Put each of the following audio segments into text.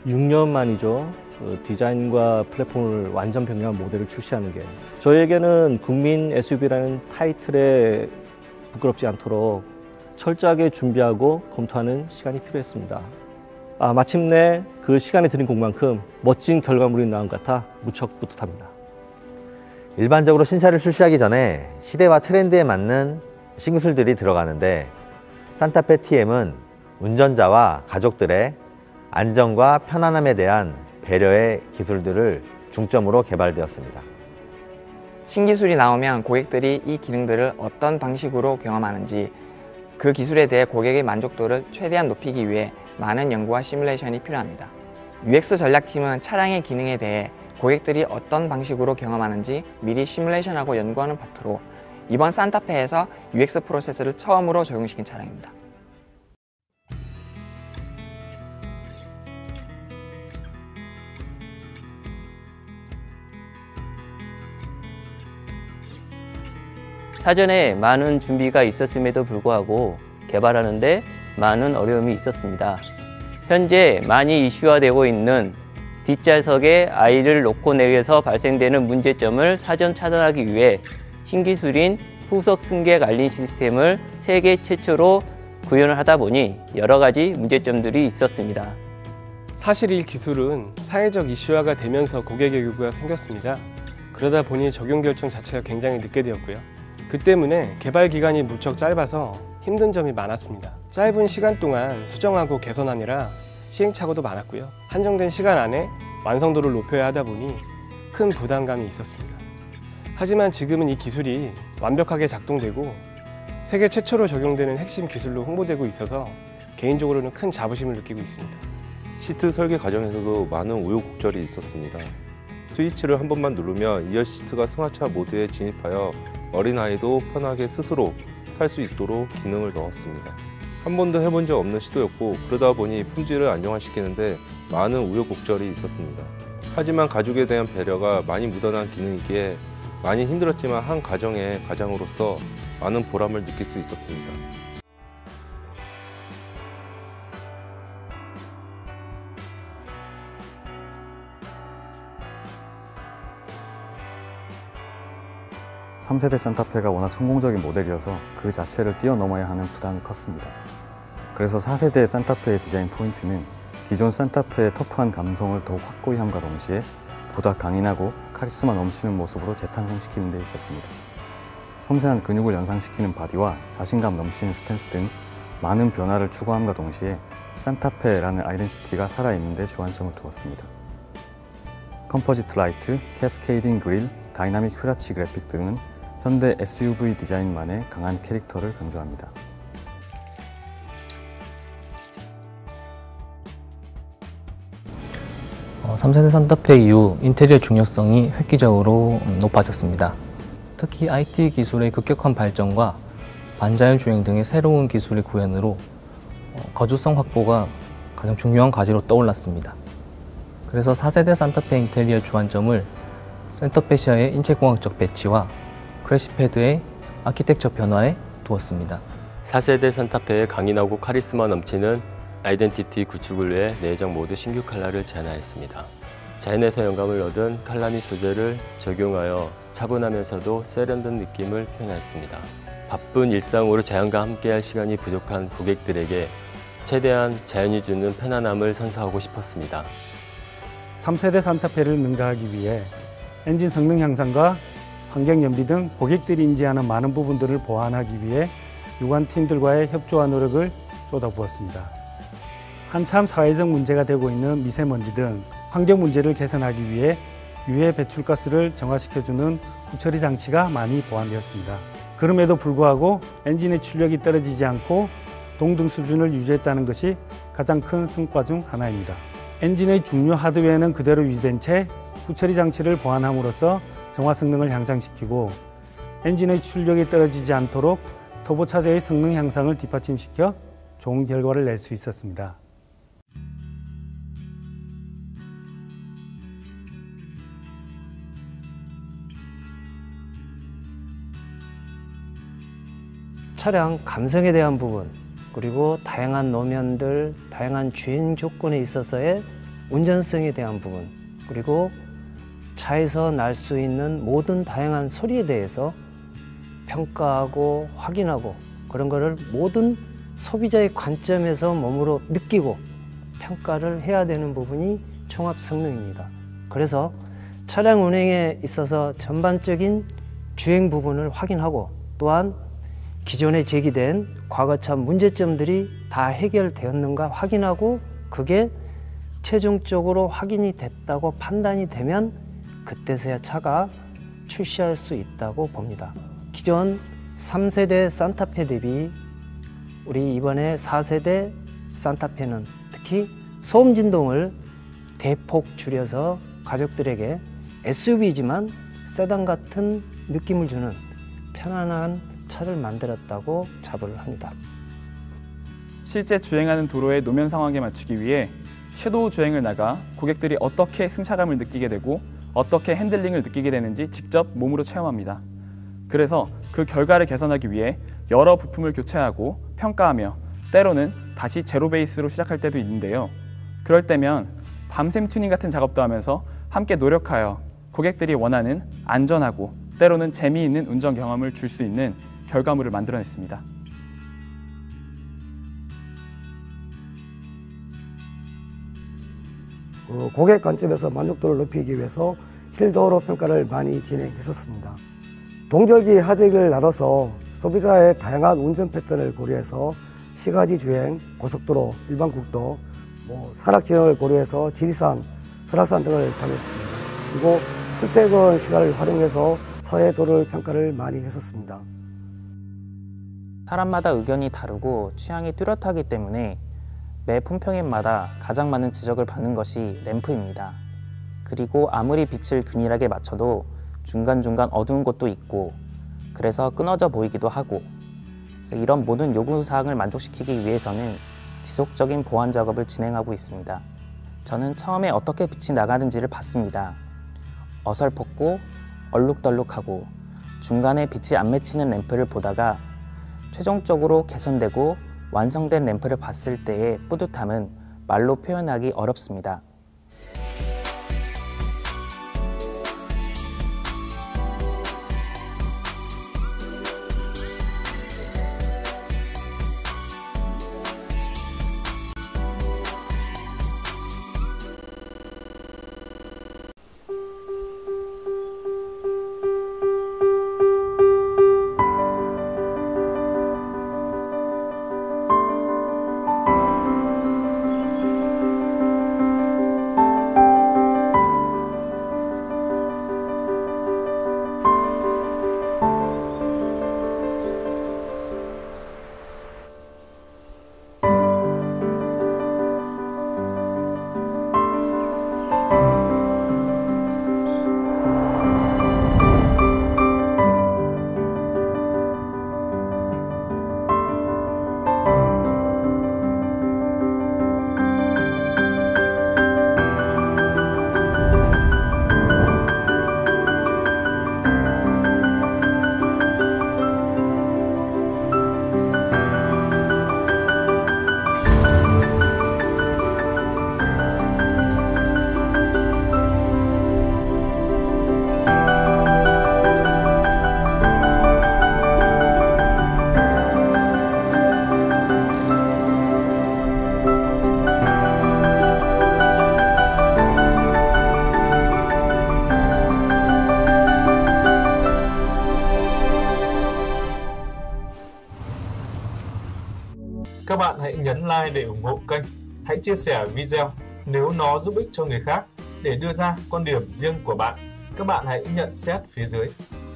6년 만이죠. 디자인과 플랫폼을 완전 변경한 모델을 출시하는 게 저에게는 국민 SUV라는 타이틀에 부끄럽지 않도록 철저하게 준비하고 검토하는 시간이 필요했습니다. 마침내 그 시간이 들인 공만큼 멋진 결과물이 나온 것 같아 무척 뿌듯합니다. 일반적으로 신차를 출시하기 전에 시대와 트렌드에 맞는 신기술들이 들어가는데 산타페 TM은 운전자와 가족들의 안전과 편안함에 대한 배려의 기술들을 중점으로 개발되었습니다. 신기술이 나오면 고객들이 이 기능들을 어떤 방식으로 경험하는지 그 기술에 대해 고객의 만족도를 최대한 높이기 위해 많은 연구와 시뮬레이션이 필요합니다. UX 전략팀은 차량의 기능에 대해 고객들이 어떤 방식으로 경험하는지 미리 시뮬레이션하고 연구하는 파트로 이번 산타페에서 UX 프로세스를 처음으로 적용시킨 차량입니다. 사전에 많은 준비가 있었음에도 불구하고 개발하는 데 많은 어려움이 있었습니다. 현재 많이 이슈화되고 있는 뒷좌석에 아이를 놓고 내려서 발생되는 문제점을 사전 차단하기 위해 신기술인 후석 승객 알림 시스템을 세계 최초로 구현을 하다 보니 여러 가지 문제점들이 있었습니다. 사실 이 기술은 사회적 이슈화가 되면서 고객의 요구가 생겼습니다. 그러다 보니 적용 결정 자체가 굉장히 늦게 되었고요. 그 때문에 개발 기간이 무척 짧아서 힘든 점이 많았습니다. 짧은 시간 동안 수정하고 개선하느라 시행착오도 많았고요. 한정된 시간 안에 완성도를 높여야 하다 보니 큰 부담감이 있었습니다. 하지만 지금은 이 기술이 완벽하게 작동되고 세계 최초로 적용되는 핵심 기술로 홍보되고 있어서 개인적으로는 큰 자부심을 느끼고 있습니다. 시트 설계 과정에서도 많은 우여곡절이 있었습니다. 스위치를 한 번만 누르면 이어 시트가 승하차 모드에 진입하여 어린아이도 편하게 스스로 탈 수 있도록 기능을 넣었습니다. 한 번도 해본 적 없는 시도였고 그러다 보니 품질을 안정화시키는데 많은 우여곡절이 있었습니다. 하지만 가족에 대한 배려가 많이 묻어난 기능이기에 많이 힘들었지만 한 가정의 가장으로서 많은 보람을 느낄 수 있었습니다. (3세대) 산타페가 워낙 성공적인 모델이어서 그 자체를 뛰어넘어야 하는 부담이 컸습니다. 그래서 4세대 산타페의 디자인 포인트는 기존 산타페의 터프한 감성을 더욱 확고히 함과 동시에 보다 강인하고 카리스마 넘치는 모습으로 재탄생시키는 데 있었습니다. 섬세한 근육을 연상시키는 바디와 자신감 넘치는 스탠스 등 많은 변화를 추구함과 동시에 산타페라는 아이덴티티가 살아있는 데 주안점을 두었습니다. 컴포지트 라이트, 캐스케이딩 그릴, 다이나믹 휴라치 그래픽 등은 현대 SUV 디자인만의 강한 캐릭터를 강조합니다. 어, 3세대 산타페 이후 인테리어 중요성이 획기적으로 높아졌습니다. 특히 IT 기술의 급격한 발전과 반자율 주행 등의 새로운 기술의 구현으로 거주성 확보가 가장 중요한 과제로 떠올랐습니다. 그래서 4세대 산타페 인테리어 주안점을 센터페시아의 인체공학적 배치와 크래시패드의 아키텍처 변화에 두었습니다. 4세대 산타페의 강인하고 카리스마 넘치는 아이덴티티 구축을 위해 내장 모드 신규 컬러를 제안하였습니다. 자연에서 영감을 얻은 칼라미 소재를 적용하여 차분하면서도 세련된 느낌을 표현하였습니다. 바쁜 일상으로 자연과 함께할 시간이 부족한 고객들에게 최대한 자연이 주는 편안함을 선사하고 싶었습니다. 3세대 산타페를 능가하기 위해 엔진 성능 향상과 환경 연비 등 고객들이 인지하는 많은 부분들을 보완하기 위해 유관팀들과의 협조와 노력을 쏟아부었습니다. 한참 사회적 문제가 되고 있는 미세먼지 등 환경 문제를 개선하기 위해 유해 배출가스를 정화시켜주는 후처리 장치가 많이 보완되었습니다. 그럼에도 불구하고 엔진의 출력이 떨어지지 않고 동등 수준을 유지했다는 것이 가장 큰 성과 중 하나입니다. 엔진의 중요 하드웨어는 그대로 유지된 채 후처리 장치를 보완함으로써 정화 성능을 향상시키고 엔진의 출력이 떨어지지 않도록 터보차저의 성능 향상을 뒷받침시켜 좋은 결과를 낼 수 있었습니다. 차량 감성에 대한 부분, 그리고 다양한 노면들, 다양한 주행 조건에 있어서의 운전성에 대한 부분, 그리고 차에서 날 수 있는 모든 다양한 소리에 대해서 평가하고 확인하고 그런 거를 모든 소비자의 관점에서 몸으로 느끼고 평가를 해야 되는 부분이 종합 성능입니다. 그래서 차량 운행에 있어서 전반적인 주행 부분을 확인하고 또한 기존에 제기된 과거차 문제점들이 다 해결되었는가 확인하고 그게 최종적으로 확인이 됐다고 판단이 되면 그때서야 차가 출시할 수 있다고 봅니다. 기존 3세대 산타페 대비 우리 이번에 4세대 산타페는 특히 소음 진동을 대폭 줄여서 가족들에게 SUV지만 세단 같은 느낌을 주는 편안한 차를 만들었다고 자부를 합니다. 실제 주행하는 도로의 노면 상황에 맞추기 위해 섀도우 주행을 나가 고객들이 어떻게 승차감을 느끼게 되고 어떻게 핸들링을 느끼게 되는지 직접 몸으로 체험합니다. 그래서 그 결과를 개선하기 위해 여러 부품을 교체하고 평가하며 때로는 다시 제로 베이스로 시작할 때도 있는데요. 그럴 때면 밤샘 튜닝 같은 작업도 하면서 함께 노력하여 고객들이 원하는 안전하고 때로는 재미있는 운전 경험을 줄 수 있는 결과물을 만들어냈습니다. 고객 관점에서 만족도를 높이기 위해서 실도로 평가를 많이 진행했었습니다. 동절기, 하절기를 나눠서 소비자의 다양한 운전 패턴을 고려해서 시가지 주행, 고속도로, 일반 국도, 산악 지형을 고려해서 지리산, 설악산 등을 다녔습니다. 그리고 출퇴근 시간을 활용해서 사회도를 평가를 많이 했었습니다. 사람마다 의견이 다르고 취향이 뚜렷하기 때문에 매 품평회마다 가장 많은 지적을 받는 것이 램프입니다. 그리고 아무리 빛을 균일하게 맞춰도 중간중간 어두운 곳도 있고 그래서 끊어져 보이기도 하고, 그래서 이런 모든 요구사항을 만족시키기 위해서는 지속적인 보완 작업을 진행하고 있습니다. 저는 처음에 어떻게 빛이 나가는지를 봤습니다. 어설펐고 얼룩덜룩하고 중간에 빛이 안 맺히는 램프를 보다가 최종적으로 개선되고 완성된 램프를 봤을 때의 뿌듯함은 말로 표현하기 어렵습니다. Các bạn hãy nhấn like để ủng hộ kênh. Hãy chia sẻ video nếu nó giúp ích cho người khác để đưa ra quan điểm riêng của bạn. Các bạn hãy nhận xét phía dưới.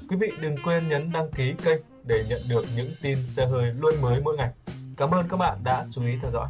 Quý vị đừng quên nhấn đăng ký kênh để nhận được những tin xe hơi luôn mới mỗi ngày. Cảm ơn các bạn đã chú ý theo dõi.